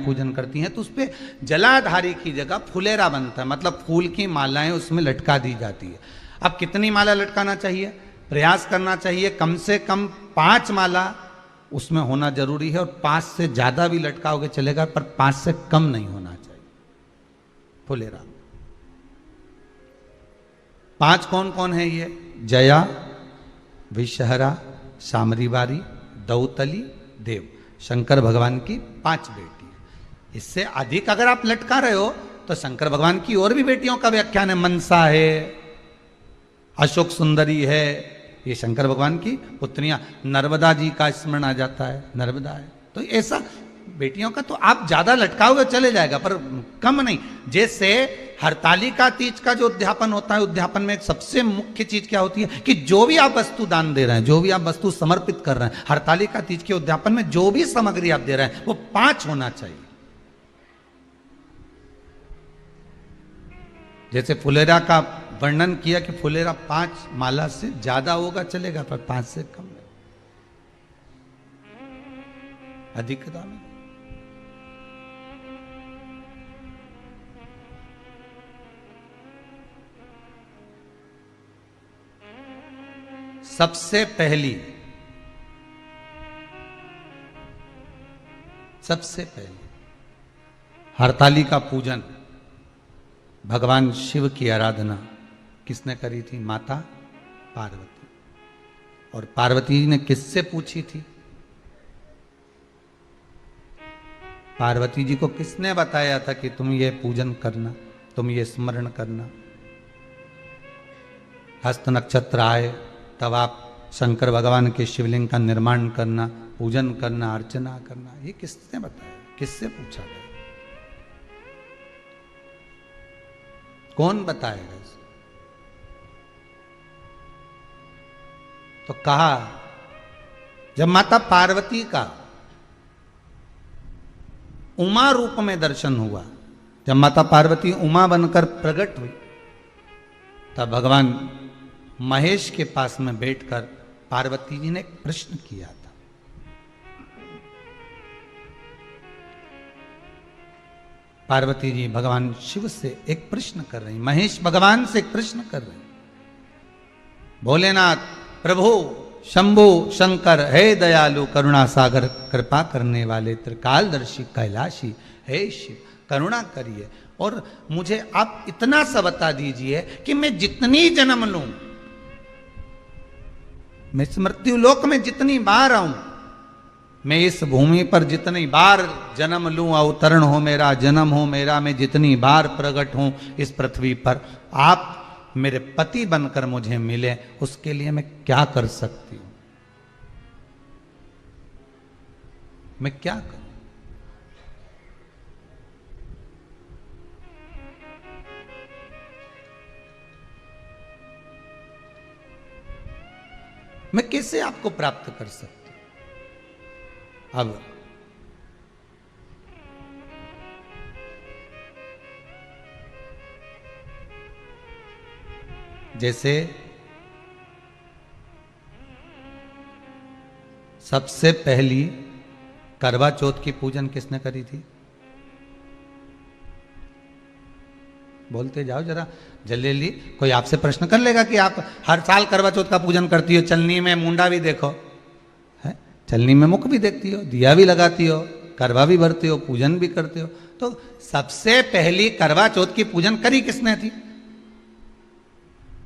पूजन करती हैं, तो उस पर जलाधारी की जगह फुलेरा बनता है, मतलब फूल की मालाएं उसमें लटका दी जाती है। अब कितनी माला लटकाना चाहिए? प्रयास करना चाहिए कम से कम 5 माला उसमें होना जरूरी है, और 5 से ज्यादा भी लटकाओगे चलेगा, पर 5 से कम नहीं होना चाहिए फुलेरा। 5 कौन कौन है ये? जया, विषहरा, सामरीवारी, दौतली, देव, शंकर भगवान की 5 बेटी। इससे अधिक अगर आप लटका रहे हो तो शंकर भगवान की और भी बेटियों का व्याख्यान है। मनसा है, अशोक सुंदरी है, ये शंकर भगवान की पुत्रियां। नर्मदा जी का स्मरण आ जाता है, नर्मदा है। तो ऐसा बेटियों का तो आप ज्यादा लटकाओगे चले जाएगा, पर कम नहीं। जैसे हरतालिका तीज का जो उद्यापन होता है, उद्यापन में सबसे मुख्य चीज क्या होती है कि जो भी आप वस्तु दान दे रहे हैं, जो भी आप वस्तु समर्पित कर रहे हैं, हरतालिका तीज के उद्यापन में जो भी सामग्री आप दे रहे हैं वो 5 होना चाहिए। जैसे फुलेरा का वर्णन किया कि फुलेरा 5 माला से ज्यादा होगा चलेगा, पर 5 से कम नहीं, अधिकता में। सबसे पहली हरतालिका पूजन, भगवान शिव की आराधना किसने करी थी? माता पार्वती। और पार्वती जी ने किससे पूछी थी? पार्वती जी को किसने बताया था कि तुम ये पूजन करना, तुम ये स्मरण करना? हस्त नक्षत्र आए तब आप शंकर भगवान के शिवलिंग का निर्माण करना, पूजन करना, अर्चना करना। ये किसने बताया? किससे पूछा गया? कौन बताएगा इसे? तो कहा जब माता पार्वती का उमा रूप में दर्शन हुआ, जब माता पार्वती उमा बनकर प्रकट हुई, तब भगवान महेश के पास में बैठकर पार्वती जी ने एक प्रश्न किया था। पार्वती जी भगवान शिव से एक प्रश्न कर रही, महेश भगवान से एक प्रश्न कर रहे। भोलेनाथ प्रभु शंभु शंकर, हे दयालु करुणा सागर, कृपा करने वाले त्रिकालदर्शी कैलाशी, हे शिव करुणा करिए और मुझे आप इतना सा बता दीजिए कि मैं जितनी जन्म लूं, मैं इस मृत्यु लोक में जितनी बार आऊं, मैं इस भूमि पर जितनी बार जन्म लूं, अवतरण हो मेरा, जन्म हो मेरा, मैं जितनी बार प्रकट हूं इस पृथ्वी पर, आप मेरे पति बनकर मुझे मिले, उसके लिए मैं क्या कर सकती हूं? मैं क्या करूं? मैं कैसे आपको प्राप्त कर सकती हूं? अब जैसे सबसे पहली करवा चौथ की पूजन किसने करी थी? बोलते जाओ जरा जल्दी। कोई आपसे प्रश्न कर लेगा कि आप हर साल करवा चौथ का पूजन करती हो, चलनी में मुंडा भी देखो है, चलनी में मुख भी देखती हो, दिया भी लगाती हो, करवा भी भरती हो, पूजन भी करते हो। तो सबसे पहली करवा चौथ की पूजन करी किसने थी?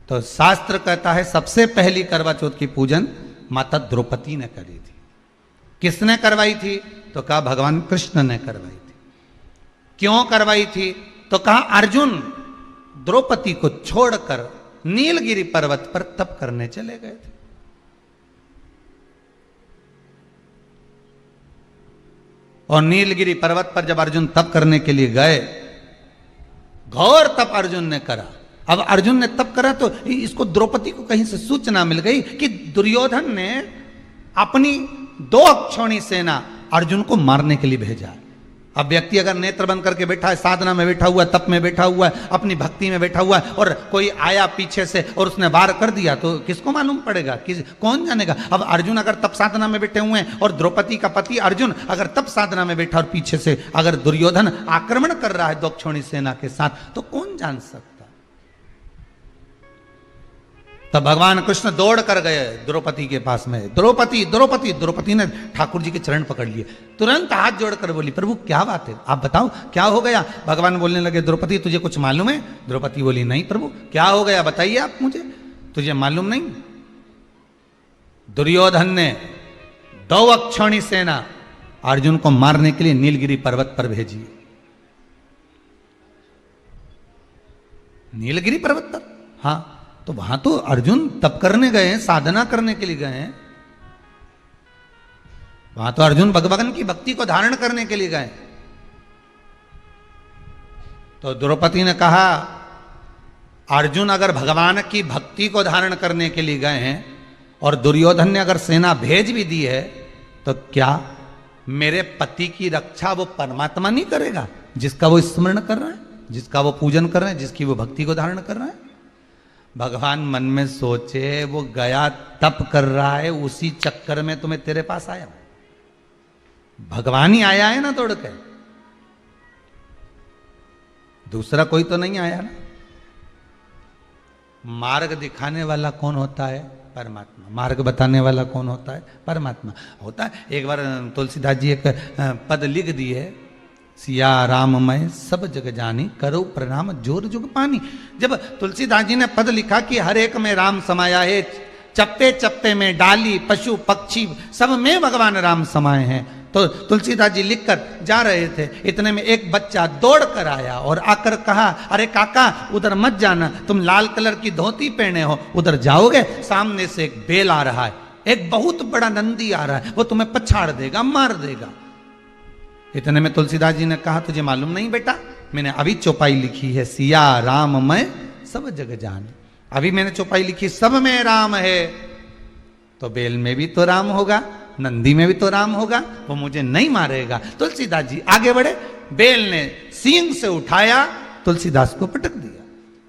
तो शास्त्र कहता है सबसे पहली करवा चौथ की पूजन माता द्रौपदी ने करी थी। किसने करवाई थी? तो कहा भगवान कृष्ण ने करवाई थी। क्यों करवाई थी? तो कहा अर्जुन द्रौपदी को छोड़कर नीलगिरी पर्वत पर तप करने चले गए थे। और नीलगिरी पर्वत पर जब अर्जुन तप करने के लिए गए, घोर तप अर्जुन ने करा। अब अर्जुन ने तप करा तो इसको द्रौपदी को कहीं से सूचना मिल गई कि दुर्योधन ने अपनी 2 अक्षौणी सेना अर्जुन को मारने के लिए भेजा। अब व्यक्ति अगर नेत्र बंद करके बैठा है, साधना में बैठा हुआ है, तप में बैठा हुआ है, अपनी भक्ति में बैठा हुआ है, और कोई आया पीछे से और उसने वार कर दिया, तो किसको मालूम पड़ेगा? कौन जानेगा? अब अर्जुन अगर तप साधना में बैठे हुए हैं और द्रौपदी का पति अर्जुन अगर तप साधना में बैठा और पीछे से अगर दुर्योधन आक्रमण कर रहा है दक्षिणी सेना के साथ, तो कौन जान सकता? तब भगवान कृष्ण दौड़ कर गए द्रौपदी के पास में। द्रौपदी द्रौपदी द्रौपदी ने ठाकुर जी के चरण पकड़ लिए, तुरंत हाथ जोड़कर बोली, प्रभु क्या बात है, आप बताओ क्या हो गया? भगवान बोलने लगे, द्रौपदी तुझे कुछ मालूम है? द्रौपदी बोली, नहीं प्रभु, क्या हो गया बताइए आप मुझे, तुझे मालूम नहीं? दुर्योधन ने 2 अक्षौणी सेना अर्जुन को मारने के लिए नीलगिरी पर्वत पर भेजी। नीलगिरी पर्वत पर, हाँ, तो वहां तो अर्जुन तप करने गए हैं, साधना करने के लिए गए हैं, वहां तो अर्जुन भगवान की भक्ति को धारण करने के लिए गए। तो द्रौपदी ने कहा, अर्जुन अगर भगवान की भक्ति को धारण करने के लिए गए हैं और दुर्योधन ने अगर सेना भेज भी दी है, तो क्या मेरे पति की रक्षा वो परमात्मा नहीं करेगा, जिसका वो स्मरण कर रहा है, जिसका वो पूजन कर रहे हैं, जिसकी वो भक्ति को धारण कर रहा है? भगवान मन में सोचे, वो गया तप कर रहा है, उसी चक्कर में तुम्हें तेरे पास आया, भगवान ही आया है ना तोड़ के, दूसरा कोई तो नहीं आया ना। मार्ग दिखाने वाला कौन होता है? परमात्मा। मार्ग बताने वाला कौन होता है? परमात्मा होता है। एक बार तुलसीदास जी एक पद लिख दिए, सिया राममय सब जग जानी, करो प्रणाम जोर जुग पानी। जब तुलसीदास जी ने पद लिखा कि हर एक में राम समाया है, चप्पे चप्पे में डाली पशु पक्षी सब में भगवान राम समाये हैं, तो तुलसीदास जी लिखकर जा रहे थे, इतने में एक बच्चा दौड़ कर आया और आकर कहा, अरे काका उधर मत जाना, तुम लाल कलर की धोती पहने हो, उधर जाओगे सामने से एक बेल आ रहा है, एक बहुत बड़ा नंदी आ रहा है, वो तुम्हें पछाड़ देगा, मार देगा। इतने में तुलसीदास जी ने कहा, तुझे मालूम नहीं बेटा, मैंने अभी चौपाई लिखी है, सिया राममय सब जग जाने, अभी मैंने चौपाई लिखी, सब में राम है, तो बेल में भी तो राम होगा, नंदी में भी तो राम होगा, वो मुझे नहीं मारेगा। तुलसीदास जी आगे बढ़े, बेल ने सींग से उठाया, तुलसीदास को पटक दिया,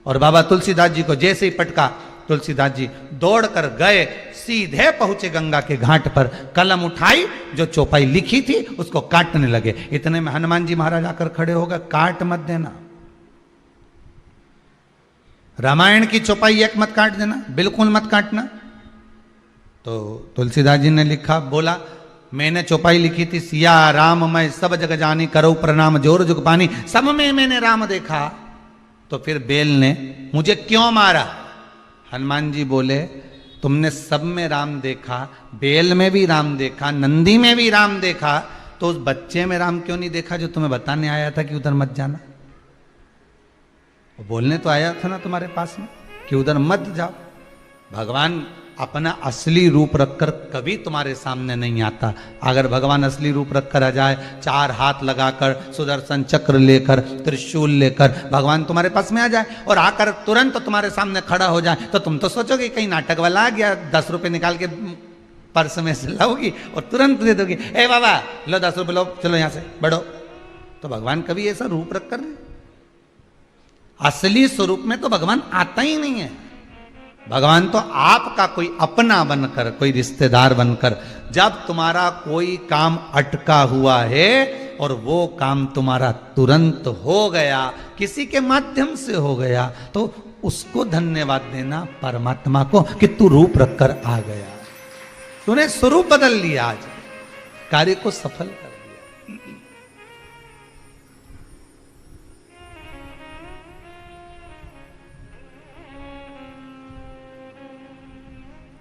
और बाबा तुलसीदास जी को जैसे ही पटका, तुलसीदास जी दौड़ कर गए, सीधे पहुंचे गंगा के घाट पर, कलम उठाई, जो चौपाई लिखी थी उसको काटने लगे। इतने में हनुमान जी महाराज आकर खड़े हो गए, काट मत देना, रामायण की चौपाई एक मत काट देना, बिल्कुल मत काटना। तो तुलसीदास जी ने लिखा, बोला, मैंने चौपाई लिखी थी, सिया राम मैं सब जग जानी, करो प्रणाम जोर जुग पानी, सब में मैंने राम देखा, तो फिर बेल ने मुझे क्यों मारा? हनुमान जी बोले, तुमने सब में राम देखा, बेल में भी राम देखा, नंदी में भी राम देखा, तो उस बच्चे में राम क्यों नहीं देखा जो तुम्हें बताने आया था कि उधर मत जाना? वो बोलने तो आया था ना तुम्हारे पास में कि उधर मत जाओ। भगवान अपना असली रूप रखकर कभी तुम्हारे सामने नहीं आता। अगर भगवान असली रूप रखकर आ जाए, 4 हाथ लगाकर, सुदर्शन चक्र लेकर, त्रिशूल लेकर भगवान तुम्हारे पास में आ जाए और आकर तुरंत तुम्हारे सामने खड़ा हो जाए, तो तुम तो सोचोगे कहीं नाटक वाला आ गया, 10 रुपए निकाल के पर्स में से लाओगी और तुरंत दे दोगी, ए बाबा लो 10 रुपए लो, चलो यहां से बढ़ो। तो भगवान कभी ऐसा रूप रखकर नहीं, असली स्वरूप में तो भगवान आता ही नहीं है। भगवान तो आपका कोई अपना बनकर, कोई रिश्तेदार बनकर, जब तुम्हारा कोई काम अटका हुआ है और वो काम तुम्हारा तुरंत हो गया, किसी के माध्यम से हो गया, तो उसको धन्यवाद देना परमात्मा को कि तू रूप रखकर आ गया, तूने स्वरूप बदल लिया, आज कार्य को सफल कर दिया।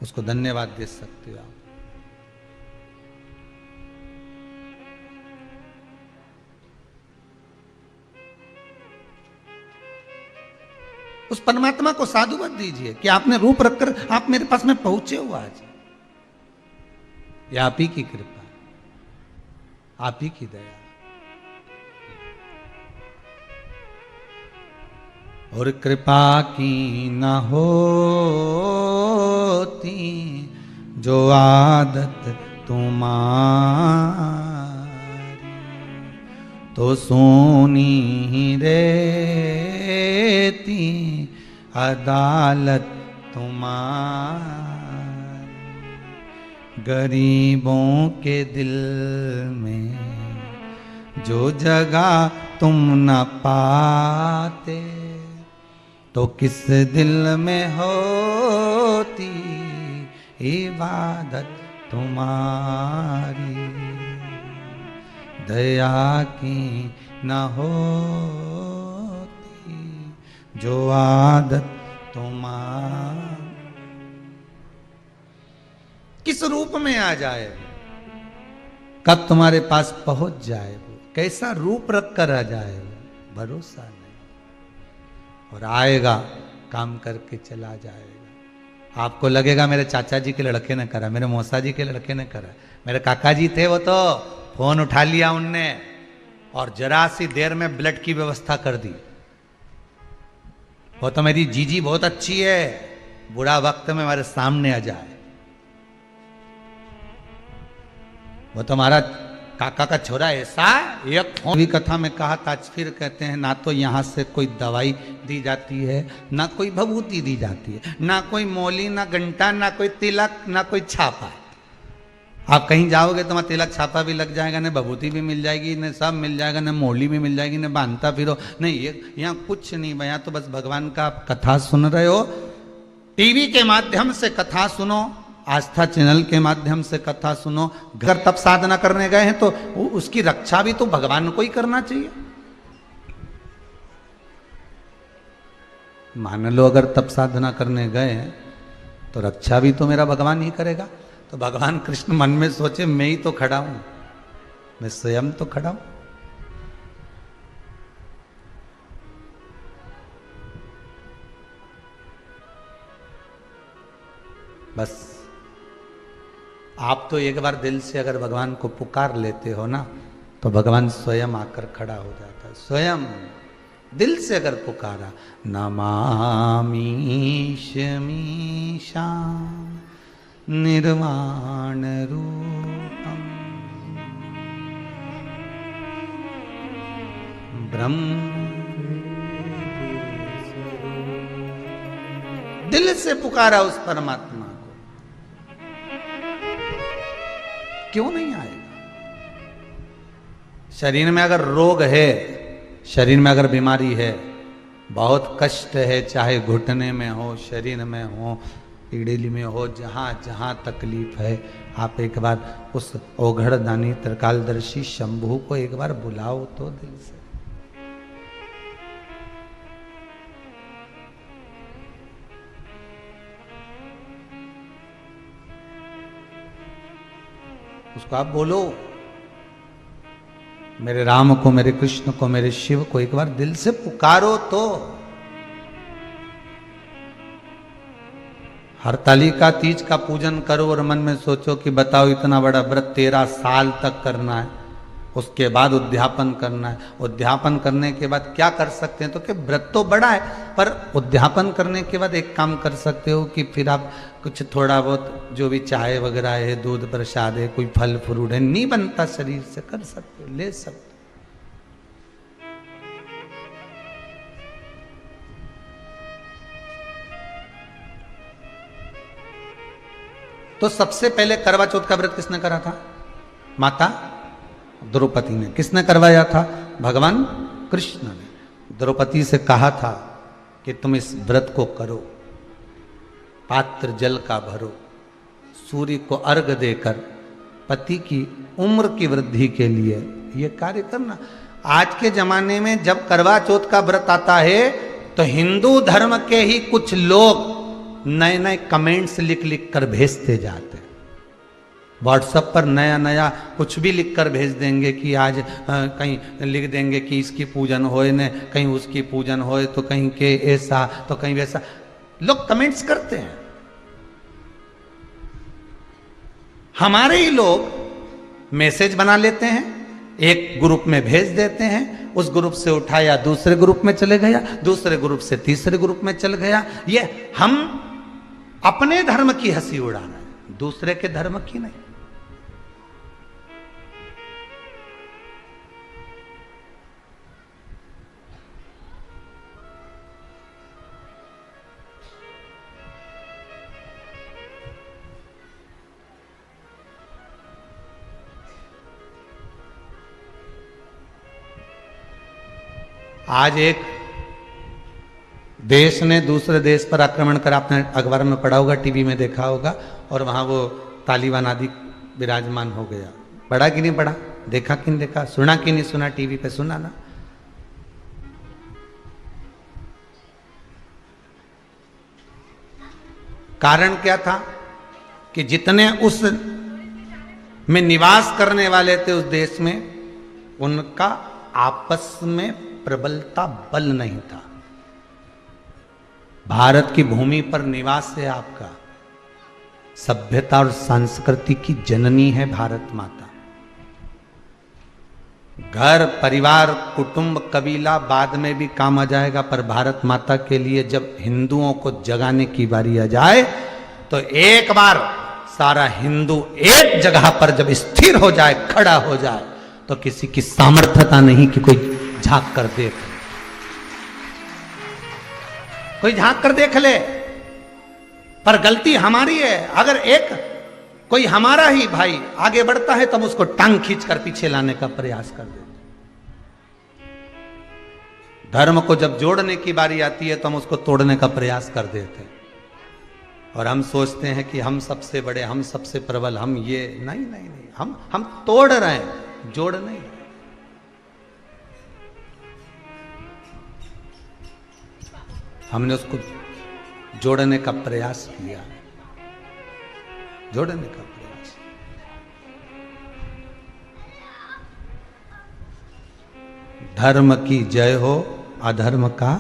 उसको धन्यवाद दे सकते हो आप। उस परमात्मा को साधुवाद दीजिए कि आपने रूप रखकर आप मेरे पास में पहुंचे हो आज। यह आप ही की कृपा, आप ही की दया। और कृपा की न होती जो आदत तुम्हारी, तो सोनी ही रहती अदालत तुम्हारी। गरीबों के दिल में जो जगह तुम न पाते, तो किस दिल में होती इबादत तुम्हारी। दया की न होती जो आदत तुम्हारी। किस रूप में आ जाए, कब तुम्हारे पास पहुंच जाए, वो कैसा रूप रख कर आ जाए, वो भरोसा नहीं। और आएगा काम करके चला जाएगा। आपको लगेगा मेरे चाचा जी के लड़के ने करा, मेरे मौसा जी के लड़के ने करा, मेरे काका जी थे वो तो फोन उठा लिया उनने और जरा सी देर में ब्लड की व्यवस्था कर दी। वो तो मेरी जीजी बहुत अच्छी है, बुरा वक्त में हमारे सामने आ जाए। वो तो हमारा काका का छोरा ऐसा एक भी कथा में कहा था, आज फिर कहते हैं, ना तो यहाँ से कोई दवाई दी जाती है, ना कोई भभूति दी जाती है, ना कोई मौली, ना घंटा, ना कोई तिलक, ना कोई छापा। आप कहीं जाओगे तो वहाँ तिलक छापा भी लग जाएगा, न भभूति भी मिल जाएगी, न सब मिल जाएगा, न मौली भी मिल जाएगी, न बांधता फिरो नहीं। ये यहाँ कुछ नहीं, यहाँ तो बस भगवान का आप कथा सुन रहे हो। टीवी के माध्यम से कथा सुनो, आस्था चैनल के माध्यम से कथा सुनो। घर तप साधना करने गए हैं तो उसकी रक्षा भी तो भगवान को ही करना चाहिए। मान लो अगर तप साधना करने गए हैं तो रक्षा भी तो मेरा भगवान ही करेगा। तो भगवान कृष्ण मन में सोचे, मैं ही तो खड़ा हूं, मैं स्वयं तो खड़ा हूं। बस आप तो एक बार दिल से अगर भगवान को पुकार लेते हो ना, तो भगवान स्वयं आकर खड़ा हो जाता है। स्वयं दिल से अगर पुकारा, नमामीश मीशां निर्वाण रूपम ब्रह्म। दिल से पुकारा उस परमात्मा को, क्यों नहीं आएगा? शरीर में अगर रोग है, शरीर में अगर बीमारी है, बहुत कष्ट है, चाहे घुटने में हो, शरीर में हो, पीड़िली में हो, जहां जहां तकलीफ है, आप एक बार उस ओघड़दानी त्रिकालदर्शी शंभू को एक बार बुलाओ तो दिल से। उसको आप बोलो, मेरे राम को, मेरे कृष्ण को, मेरे शिव को एक बार दिल से पुकारो तो। हरतालिका तीज का पूजन करो और मन में सोचो कि बताओ इतना बड़ा व्रत 13 साल तक करना है, उसके बाद उद्यापन करना है। उद्यापन करने के बाद क्या कर सकते हैं? तो कि व्रत तो बड़ा है, पर उद्यापन करने के बाद एक काम कर सकते हो कि फिर आप कुछ थोड़ा बहुत जो भी चाय वगैरह है, दूध प्रसाद है, कोई फल फ्रूट है, नहीं बनता शरीर से, कर सकते हो, ले सकते हो। तो सबसे पहले करवा चौथ का व्रत किसने करा था? माता द्रौपदी ने। किसने करवाया था? भगवान कृष्ण ने। द्रौपदी से कहा था कि तुम इस व्रत को करो, पात्र जल का भरो, सूर्य को अर्घ देकर पति की उम्र की वृद्धि के लिए ये कार्य करना। आज के जमाने में जब करवा चौथ का व्रत आता है तो हिंदू धर्म के ही कुछ लोग नए नए कमेंट्स लिख लिख कर भेजते जाते हैं। व्हाट्सएप पर नया नया कुछ भी लिख कर भेज देंगे कि आज कहीं लिख देंगे कि इसकी पूजन होए न, कहीं उसकी पूजन होए, तो कहीं के ऐसा तो कहीं वैसा, लोग कमेंट्स करते हैं। हमारे ही लोग मैसेज बना लेते हैं, एक ग्रुप में भेज देते हैं, उस ग्रुप से उठाया दूसरे ग्रुप में चले गया, दूसरे ग्रुप से तीसरे ग्रुप में चल गया। ये हम अपने धर्म की हंसी उड़ाना है, दूसरे के धर्म की नहीं। आज एक देश ने दूसरे देश पर आक्रमण करा, आपने अखबार में पढ़ा होगा, टीवी में देखा होगा, और वहां वो तालिबान आदि विराजमान हो गया। पढ़ा कि नहीं पढ़ा, देखा कि नहीं देखा, सुना कि नहीं सुना, टीवी पे सुना ना। कारण क्या था कि जितने उस में निवास करने वाले थे उस देश में, उनका आपस में प्रबलता बल नहीं था। भारत की भूमि पर निवास है आपका, सभ्यता और संस्कृति की जननी है भारत माता। घर परिवार कुटुंब कबीला बाद में भी काम आ जाएगा, पर भारत माता के लिए जब हिंदुओं को जगाने की बारी आ जाए तो एक बार सारा हिंदू एक जगह पर जब स्थिर हो जाए, खड़ा हो जाए, तो किसी की सामर्थ्यता नहीं कि कोई झांक कर देख, कोई झांक कर देख ले। पर गलती हमारी है। अगर एक कोई हमारा ही भाई आगे बढ़ता है तब उसको टांग खींचकर पीछे लाने का प्रयास कर देते। धर्म को जब जोड़ने की बारी आती है तो हम उसको तोड़ने का प्रयास कर देते हैं, और हम सोचते हैं कि हम सबसे बड़े, हम सबसे प्रबल, हम ये नहीं नहीं नहीं, हम तोड़ रहे हैं, जोड़ नहीं। हमने उसको जोड़ने का प्रयास किया, जोड़ने का प्रयास। धर्म की जय हो, अधर्म का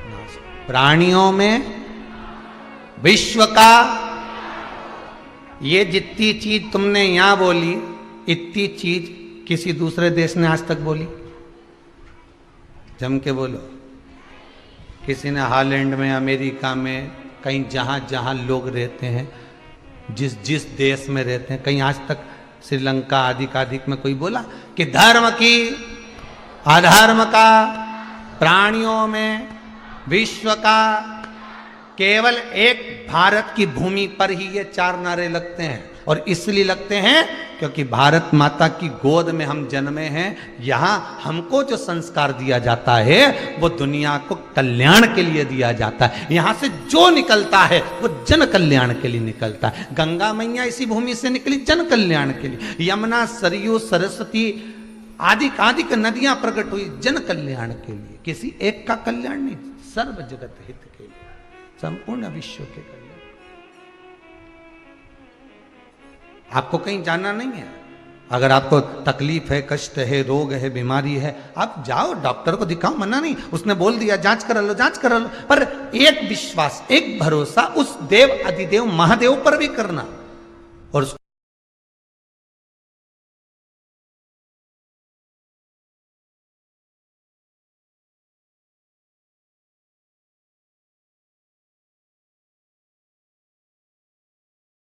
नाश। प्राणियों में विश्व का, ये जितनी चीज तुमने यहां बोली, इतनी चीज किसी दूसरे देश ने आज तक बोली? जम के बोलो। किसी ने हॉलैंड में, अमेरिका में, कहीं जहां जहां लोग रहते हैं, जिस जिस देश में रहते हैं, कहीं आज तक श्रीलंका आदि में कोई बोला कि धर्म की, अधर्म का, प्राणियों में, विश्व का, केवल एक भारत की भूमि पर ही ये चार नारे लगते हैं। और इसलिए लगते हैं क्योंकि भारत माता की गोद में हम जन्मे हैं। यहां हमको जो संस्कार दिया जाता है वो दुनिया को कल्याण के लिए दिया जाता है। यहां से जो निकलता है वो जन कल्याण के लिए निकलता है। गंगा मैया इसी भूमि से निकली जन कल्याण के लिए। यमुना, सरयू, सरस्वती आदि आदि नदियां प्रकट हुई जन कल्याण के लिए, किसी एक का कल्याण नहीं, सर्व जगत हित के लिए, संपूर्ण विश्व के कल्याण। आपको कहीं जाना नहीं है। अगर आपको तकलीफ है, कष्ट है, रोग है, बीमारी है, आप जाओ डॉक्टर को दिखाओ, मना नहीं। उसने बोल दिया जांच करा लो, जांच करा लो, पर एक विश्वास, एक भरोसा उस देव अधिदेव महादेव पर भी करना और